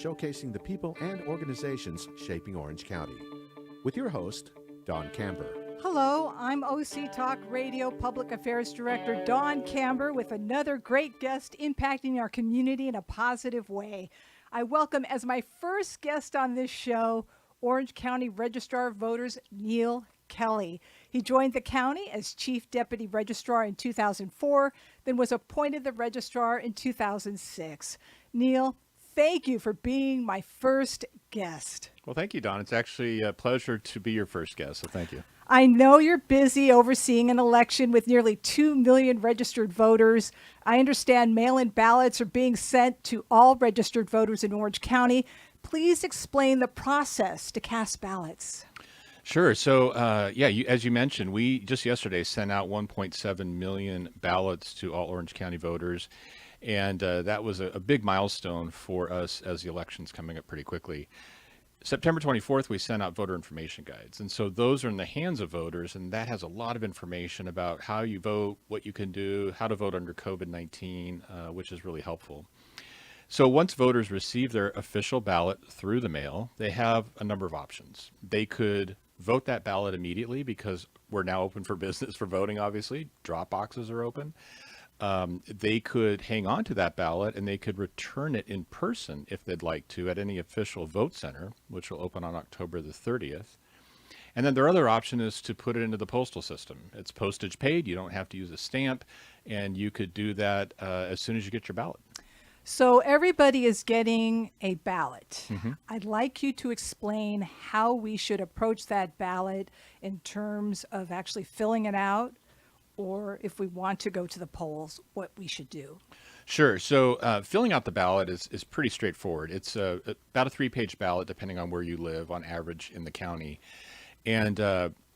showcasing the people and organizations shaping Orange County. With your host, Dawn Camber. Hello, I'm OC Talk Radio Public Affairs Director Dawn Camber with another great guest impacting our community in a positive way. I welcome as my first guest on this show, Orange County Registrar of Voters, Neal Kelley. He joined the county as Chief Deputy Registrar in 2004, then was appointed the Registrar in 2006. Neal, thank you for being my first guest. Well, thank you, Dawn. It's actually a pleasure to be your first guest, so thank you. I know you're busy overseeing an election with nearly 2 million registered voters. I understand mail-in ballots are being sent to all registered voters in Orange County. Please explain the process to cast ballots. Sure. So, as you mentioned, we just yesterday sent out 1.7 million ballots to all Orange County voters. And that was a big milestone for us as the election's coming up pretty quickly. September 24th, we sent out voter information guides. And so those are in the hands of voters, and that has a lot of information about how you vote, what you can do, how to vote under COVID-19, which is really helpful. So once voters receive their official ballot through the mail, they have a number of options. They could vote that ballot immediately because we're now open for business for voting, obviously. Drop boxes are open. They could hang on to that ballot and they could return it in person if they'd like to at any official vote center, which will open on October the 30th. And then their other option is to put it into the postal system. It's postage paid. You don't have to use a stamp, and you could do that as soon as you get your ballot. So everybody is getting a ballot. Mm-hmm. I'd like you to explain how we should approach that ballot in terms of actually filling it out, or if we want to go to the polls, what we should do. Sure. So filling out the ballot is pretty straightforward. It's about a 3-page ballot, depending on where you live, on average in the county. And,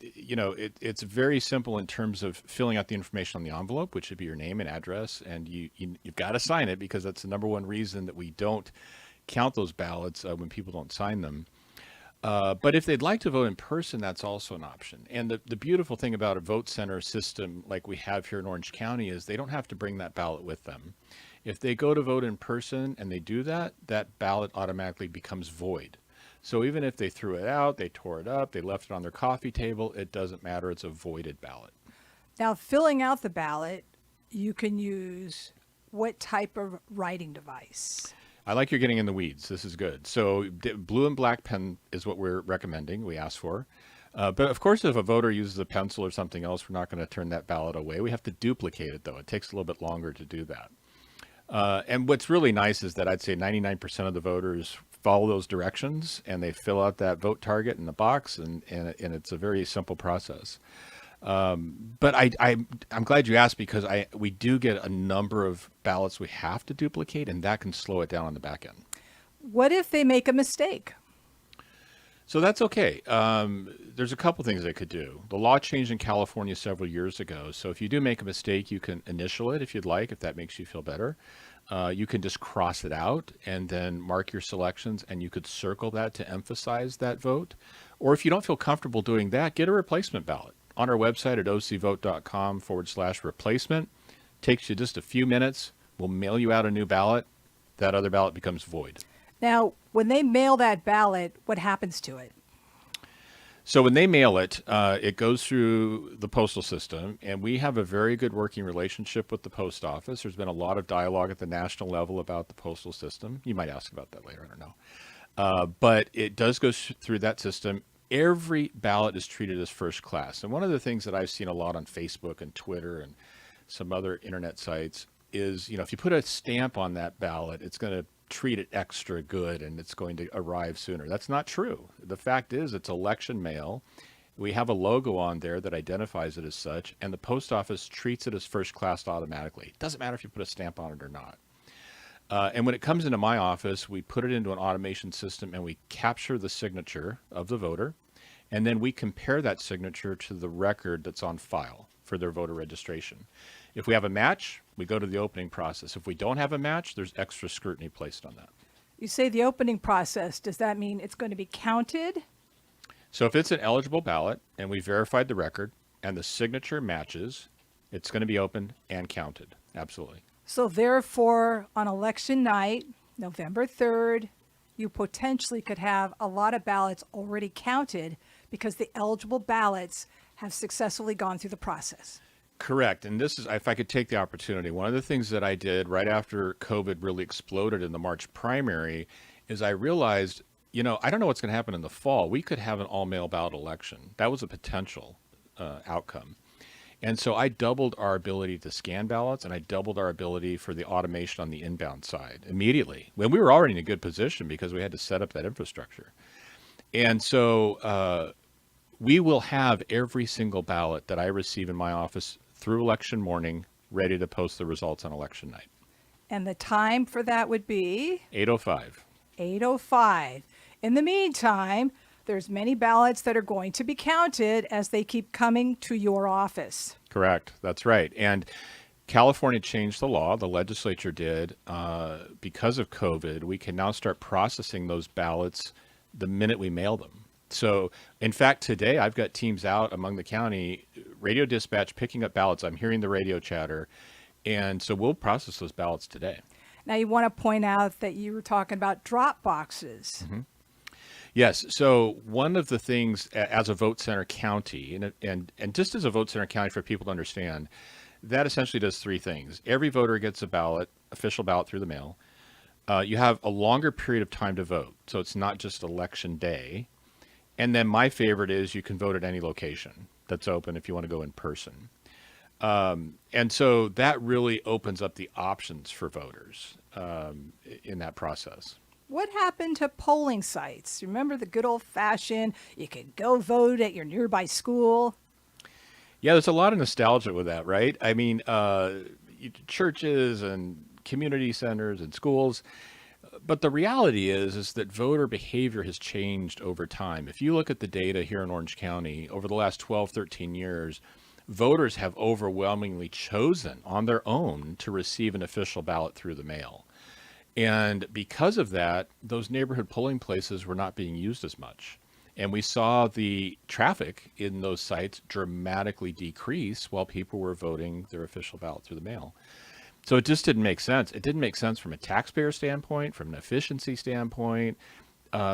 it's very simple in terms of filling out the information on the envelope, which should be your name and address. And you've got to sign it because that's the number one reason that we don't count those ballots when people don't sign them. But if they'd like to vote in person, that's also an option. And the beautiful thing about a vote center system like we have here in Orange County is they don't have to bring that ballot with them. If they go to vote in person and they do that, that ballot automatically becomes void. So even if they threw it out, they tore it up, they left it on their coffee table, it doesn't matter. It's a voided ballot. Now, filling out the ballot, you can use what type of writing device? I like you're getting in the weeds. This is good. So blue and black pen is what we're recommending, we ask for. But of course, if a voter uses a pencil or something else, we're not going to turn that ballot away. We have to duplicate it, though. It takes a little bit longer to do that. And what's really nice is that I'd say 99% of the voters follow those directions and they fill out that vote target in the box, and it's a very simple process. But I'm glad you asked because we do get a number of ballots we have to duplicate, and that can slow it down on the back end. What if they make a mistake? So that's okay. There's a couple things they could do. The law changed in California several years ago. So if you do make a mistake, you can initial it if you'd like, if that makes you feel better. You can just cross it out and then mark your selections, and you could circle that to emphasize that vote. Or if you don't feel comfortable doing that, get a replacement ballot. On our website at ocvote.com/replacement. Takes you just a few minutes. We'll mail you out a new ballot. That other ballot becomes void. Now, when they mail that ballot, what happens to it? So when they mail it, it goes through the postal system, and we have a very good working relationship with the post office. There's been a lot of dialogue at the national level about the postal system. You might ask about that later, I don't know. But it does go through that system. Every ballot is treated as first class. And one of the things that I've seen a lot on Facebook and Twitter and some other internet sites is, if you put a stamp on that ballot, it's going to treat it extra good and it's going to arrive sooner. That's not true. The fact is it's election mail. We have a logo on there that identifies it as such, and the post office treats it as first class automatically. It doesn't matter if you put a stamp on it or not. And when it comes into my office, we put it into an automation system and we capture the signature of the voter. And then we compare that signature to the record that's on file for their voter registration. If we have a match, we go to the opening process. If we don't have a match, there's extra scrutiny placed on that. You say the opening process. Does that mean it's going to be counted? So if it's an eligible ballot and we verified the record and the signature matches, it's going to be opened and counted. Absolutely. So therefore, on election night, November 3rd, you potentially could have a lot of ballots already counted because the eligible ballots have successfully gone through the process. Correct. And this is, if I could take the opportunity, one of the things that I did right after COVID really exploded in the March primary is I realized, I don't know what's going to happen in the fall. We could have an all-mail ballot election. That was a potential outcome. And so I doubled our ability to scan ballots, and I doubled our ability for the automation on the inbound side immediately, when we were already in a good position because we had to set up that infrastructure. And so we will have every single ballot that I receive in my office through election morning ready to post the results on election night. And the time for that would be? 8:05. 8:05. In the meantime, there's many ballots that are going to be counted as they keep coming to your office. Correct. That's right. And California changed the law. The legislature did. Because of COVID, we can now start processing those ballots the minute we mail them. So, in fact, today I've got teams out among the county, radio dispatch, picking up ballots. I'm hearing the radio chatter. And so we'll process those ballots today. Now, you want to point out that you were talking about drop boxes. Mm-hmm. Yes. So one of the things as a vote center county, and just as a vote center county for people to understand, that essentially does three things. Every voter gets a ballot, official ballot through the mail. You have a longer period of time to vote. So it's not just election day. And then my favorite is you can vote at any location that's open if you want to go in person. And so that really opens up the options for voters in that process. What happened to polling sites? Remember the good old-fashioned, you could go vote at your nearby school? Yeah, there's a lot of nostalgia with that, right? I mean, churches and community centers and schools. But the reality is that voter behavior has changed over time. If you look at the data here in Orange County, over the last 12, 13 years, voters have overwhelmingly chosen on their own to receive an official ballot through the mail. And because of that, those neighborhood polling places were not being used as much. And we saw the traffic in those sites dramatically decrease while people were voting their official ballot through the mail. So it just didn't make sense. It didn't make sense from a taxpayer standpoint, from an efficiency standpoint.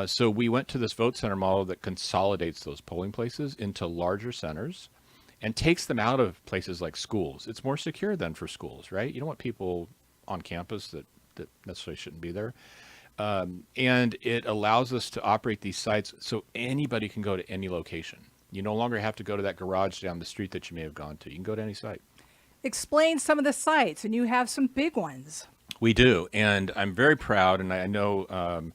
So we went to this vote center model that consolidates those polling places into larger centers and takes them out of places like schools. It's more secure than for schools, right? You don't want people on campus that necessarily shouldn't be there. And it allows us to operate these sites so anybody can go to any location. You no longer have to go to that garage down the street that you may have gone to. You can go to any site. Explain some of the sites, and you have some big ones. We do, and I'm very proud, and I know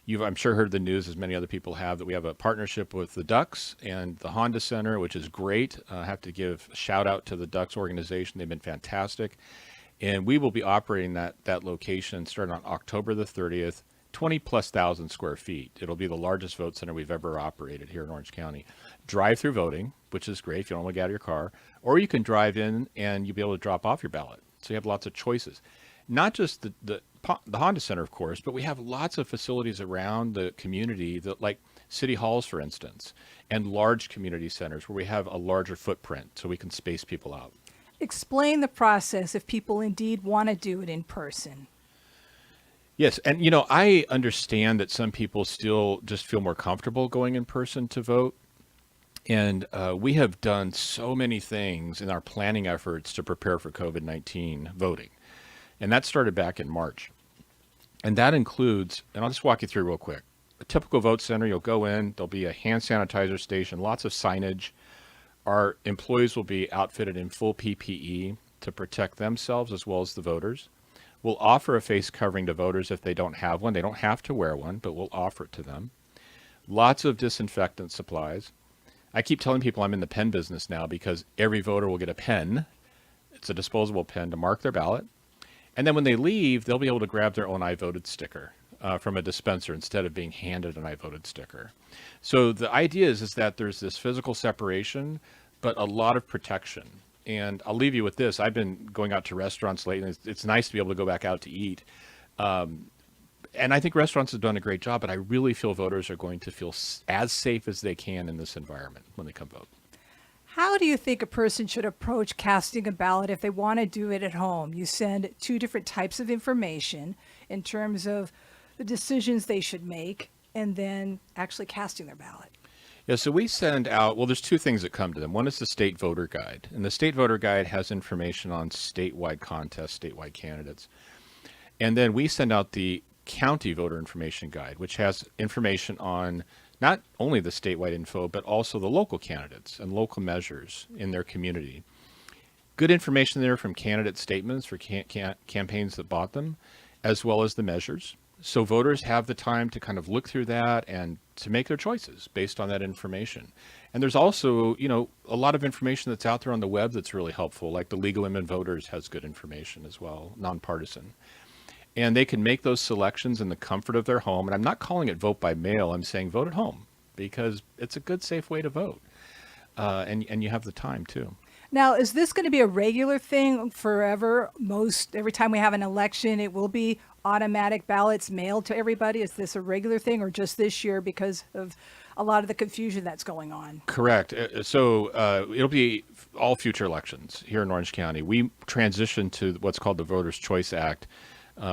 you've, I'm sure, heard the news, as many other people have, that we have a partnership with the Ducks and the Honda Center, which is great. I have to give a shout out to the Ducks organization. They've been fantastic. And we will be operating that location starting on October the 30th, 20,000+ square feet. It'll be the largest vote center we've ever operated here in Orange County. Drive-through voting, which is great if you don't want to get out of your car, or you can drive in and you'll be able to drop off your ballot. So you have lots of choices. Not just the Honda Center, of course, but we have lots of facilities around the community, that, like city halls, for instance, and large community centers where we have a larger footprint so we can space people out. Explain the process if people indeed want to do it in person. Yes. And, I understand that some people still just feel more comfortable going in person to vote. And we have done so many things in our planning efforts to prepare for COVID-19 voting. And that started back in March. And that includes, and I'll just walk you through real quick. A typical vote center, you'll go in, there'll be a hand sanitizer station, lots of signage. Our employees will be outfitted in full PPE to protect themselves as well as the voters. We'll offer a face covering to voters if they don't have one. They don't have to wear one, but we'll offer it to them. Lots of disinfectant supplies. I keep telling people I'm in the pen business now because every voter will get a pen. It's a disposable pen to mark their ballot. And then when they leave, they'll be able to grab their own I voted sticker from a dispenser instead of being handed an I voted sticker. So the idea is that there's this physical separation, but a lot of protection. And I'll leave you with this. I've been going out to restaurants lately, and it's nice to be able to go back out to eat. And I think restaurants have done a great job, but I really feel voters are going to feel as safe as they can in this environment when they come vote. How do you think a person should approach casting a ballot if they want to do it at home? You send two different types of information in terms of the decisions they should make, and then actually casting their ballot? Yeah, so we send out, well, there's two things that come to them. One is the state voter guide, and the state voter guide has information on statewide contests, statewide candidates. And then we send out the county voter information guide, which has information on not only the statewide info, but also the local candidates and local measures in their community. Good information there from candidate statements for campaigns that bought them, as well as the measures. So voters have the time to kind of look through that and to make their choices based on that information. And there's also, a lot of information that's out there on the web that's really helpful, like the League of Women Voters has good information as well, nonpartisan. And they can make those selections in the comfort of their home. And I'm not calling it vote by mail. I'm saying vote at home because it's a good, safe way to vote. And you have the time too. Now, is this going to be a regular thing forever? Every time we have an election, it will be automatic ballots mailed to everybody. Is this a regular thing or just this year because of a lot of the confusion that's going on? Correct. So it'll be all future elections here in Orange County. We transitioned to what's called the Voters' Choice Act,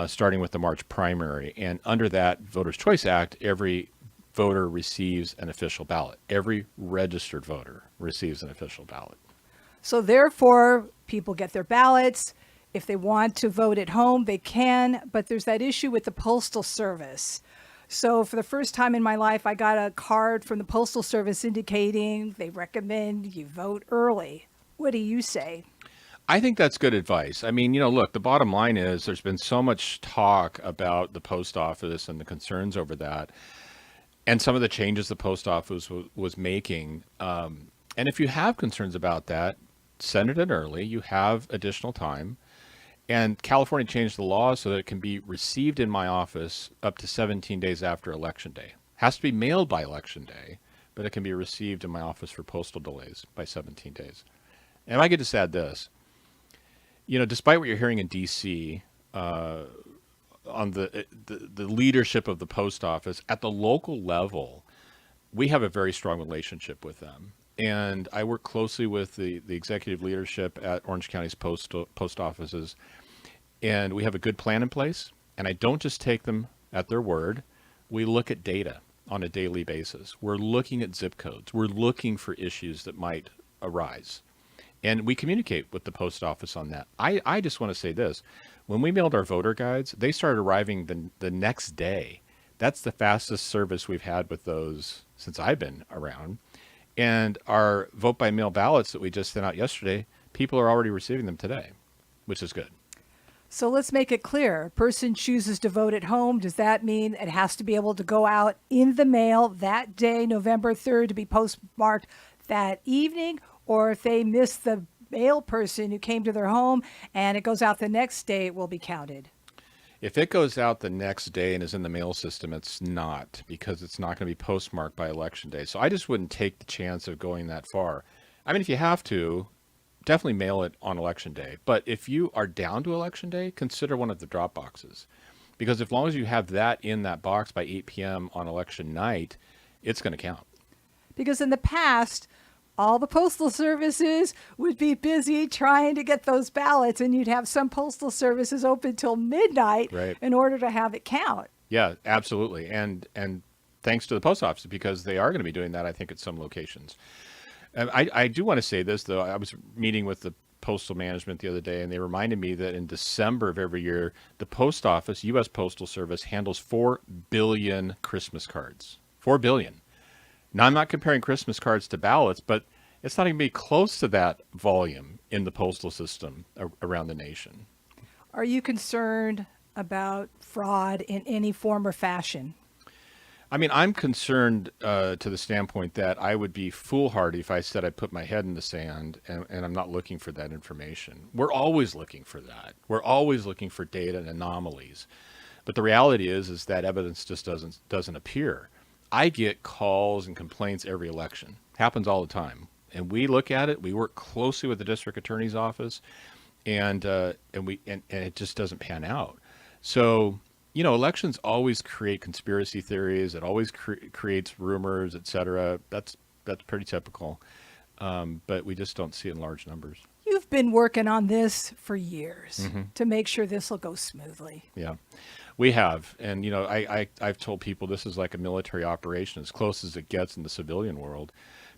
starting with the March primary. And under that Voters' Choice Act, every voter receives an official ballot. Every registered voter receives an official ballot. So therefore, people get their ballots. If they want to vote at home, they can, but there's that issue with the Postal Service. So for the first time in my life, I got a card from the Postal Service indicating they recommend you vote early. What do you say? I think that's good advice. I mean, look, the bottom line is there's been so much talk about the post office and the concerns over that and some of the changes the post office was making. And if you have concerns about that, send it in early. You have additional time. And California changed the law so that it can be received in my office up to 17 days after Election Day. Has to be mailed by Election Day, but it can be received in my office for postal delays by 17 days. And I could just add this. Despite what you're hearing in D.C. On the leadership of the post office, at the local level, we have a very strong relationship with them. And I work closely with the executive leadership at Orange County's post offices. And we have a good plan in place. And I don't just take them at their word. We look at data on a daily basis. We're looking at zip codes. We're looking for issues that might arise. And we communicate with the post office on that. I just want to say this. When we mailed our voter guides, they started arriving the next day. That's the fastest service we've had with those since I've been around. And our vote by mail ballots that we just sent out yesterday, people are already receiving them today, which is good. So let's make it clear. A person chooses to vote at home. Does that mean it has to be able to go out in the mail that day, November 3rd, to be postmarked that evening? Or if they miss the mail person who came to their home and it goes out the next day, it will be counted? If it goes out the next day and is in the mail system, it's not, because it's not going to be postmarked by Election Day. So I just wouldn't take the chance of going that far. I mean, if you have to, definitely mail it on Election Day. But if you are down to Election Day, consider one of the drop boxes. Because as long as you have that in that box by 8 p.m. on election night, it's going to count. Because in the past, all the postal services would be busy trying to get those ballots, and you'd have some postal services open till midnight in order to have it count. Yeah, absolutely. And thanks to the post office, because they are going to be doing that, I think, at some locations. I do want to say this, though. I was meeting with the postal management the other day, and they reminded me that in December of every year, the post office, U.S. Postal Service, handles 4 billion Christmas cards. 4 billion. Now, I'm not comparing Christmas cards to ballots, but it's not even be close to that volume in the postal system around the nation. Are you concerned about fraud in any form or fashion? I mean, I'm concerned to the standpoint that I would be foolhardy if I said I put my head in the sand and I'm not looking for that information. We're always looking for that. We're always looking for data and anomalies. But the reality is that evidence just doesn't appear. I get calls and complaints every election. Happens all the time. And we look at it. We work closely with the district attorney's office, and it just doesn't pan out. So, elections always create conspiracy theories. It always creates rumors, etc. That's pretty typical. But we just don't see it in large numbers. You've you've been working on this for years to make sure this will go smoothly. Yeah, we have. And, I've told people this is like a military operation, as close as it gets in the civilian world,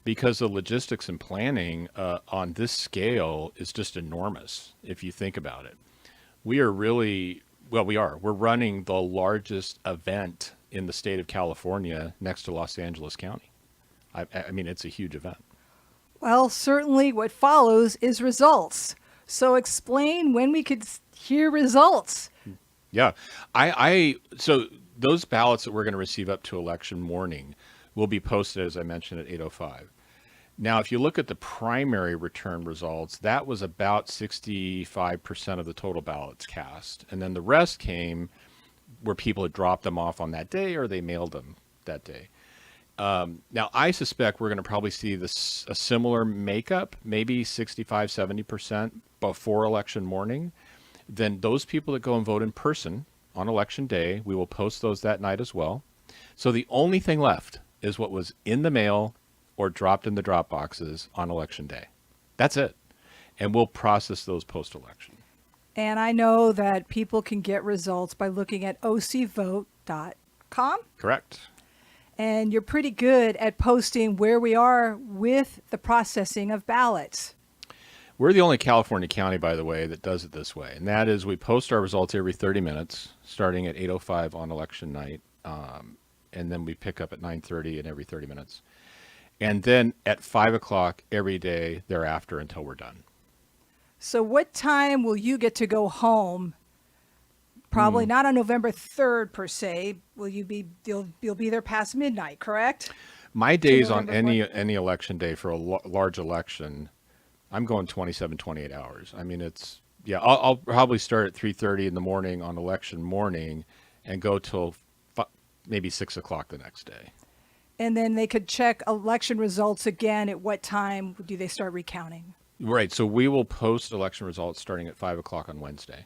because the logistics and planning on this scale is just enormous, if you think about it. We are really, we're running the largest event in the state of California next to Los Angeles County. I mean, it's a huge event. Well, certainly what follows is results. So explain when we could hear results. Yeah. So those ballots that we're going to receive up to election morning will be posted, as I mentioned, at 8:05. Now, if you look at the primary return results, that was about 65% of the total ballots cast. And then the rest came where people had dropped them off on that day or they mailed them that day. Now, I suspect we're going to probably see a similar makeup, maybe 65, 70% before election morning. Then those people that go and vote in person on election day, we will post those that night as well. So the only thing left is what was in the mail or dropped in the drop boxes on election day. That's it. And we'll process those post-election. And I know that people can get results by looking at ocvote.com. Correct. And you're pretty good at posting where we are with the processing of ballots. We're the only California county, by the way, that does it this way. And that is we post our results every 30 minutes, starting at 8:05 on election night. And then we pick up at 9:30 and every 30 minutes. And then at 5 o'clock every day thereafter until we're done. So what time will you get to go home? Probably not on November 3rd per se. Will you be? You'll be there past midnight, correct? My days on any election day for a large election, I'm going 27, 28 hours. I mean, I'll probably start at 3:30 in the morning on election morning and go till maybe 6 o'clock the next day. And then they could check election results again. At what time do they start recounting? Right. So we will post election results starting at 5 o'clock on Wednesday,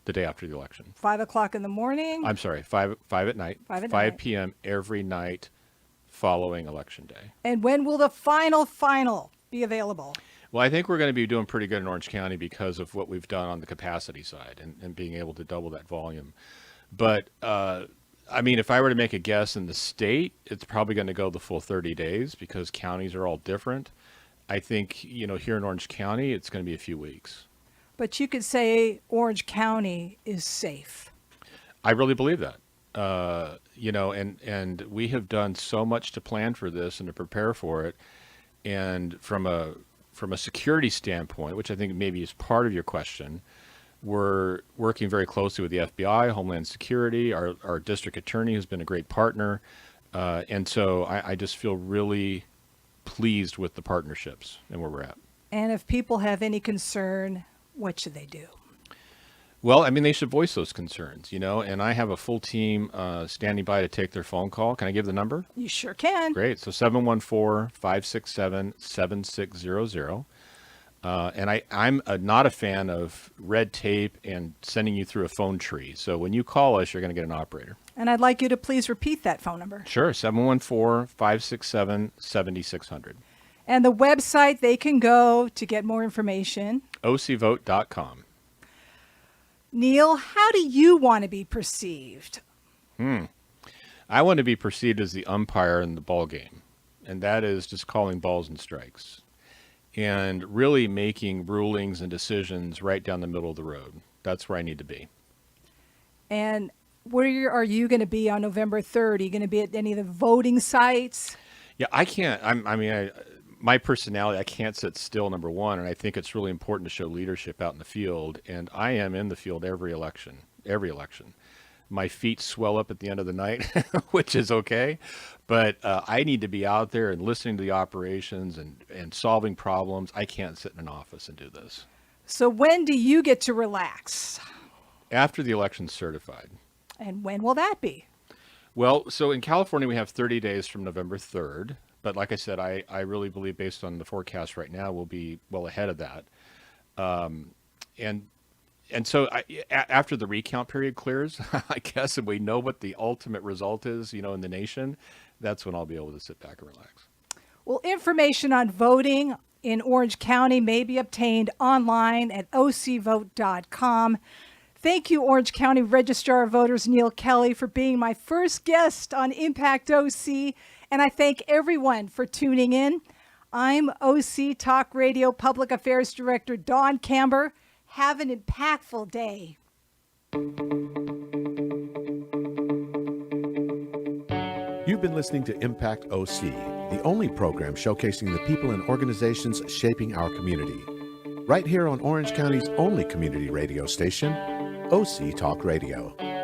the day after the election. 5 o'clock in the morning? I'm sorry, 5 at night. 5 p.m. every night following election day. And when will the final be available? Well, I think we're going to be doing pretty good in Orange County because of what we've done on the capacity side and being able to double that volume. But, I mean, if I were to make a guess in the state, it's probably going to go the full 30 days because counties are all different. I think, here in Orange County, it's going to be a few weeks. But you could say Orange County is safe. I really believe that. And we have done so much to plan for this and to prepare for it. And from a security standpoint, which I think maybe is part of your question, we're working very closely with the FBI, Homeland Security. Our district attorney has been a great partner. And so I just feel really pleased with the partnerships and where we're at. And if people have any concern, what should they do? Well, I mean, they should voice those concerns, and I have a full team standing by to take their phone call. Can I give the number? You sure can. Great. So 714-567-7600. And I'm not a fan of red tape and sending you through a phone tree. So when you call us, you're going to get an operator. And I'd like you to please repeat that phone number. Sure. 714-567-7600. And the website they can go to get more information. ocvote.com. Neal, how do you want to be perceived? I want to be perceived as the umpire in the ball game. And that is just calling balls and strikes. And really making rulings and decisions right down the middle of the road. That's where I need to be. And where are you going to be on November 3rd? Are you going to be at any of the voting sites? Yeah, I can't. My personality, I can't sit still, number one. And I think it's really important to show leadership out in the field. And I am in the field every election. My feet swell up at the end of the night, which is okay. But I need to be out there and listening to the operations and solving problems. I can't sit in an office and do this. So when do you get to relax? After the election's certified. And when will that be? Well, so in California, we have 30 days from November 3rd. But like I said, I really believe based on the forecast right now, we'll be well ahead of that. And so after the recount period clears, I guess, and we know what the ultimate result is, in the nation, that's when I'll be able to sit back and relax. Well, information on voting in Orange County may be obtained online at ocvote.com. Thank you, Orange County Registrar of Voters Neal Kelley, for being my first guest on Impact OC, and I thank everyone for tuning in. I'm OC Talk Radio Public Affairs Director Dawn Camber. Have an impactful day. You've been listening to Impact OC, the only program showcasing the people and organizations shaping our community. Right here on Orange County's only community radio station, OC Talk Radio.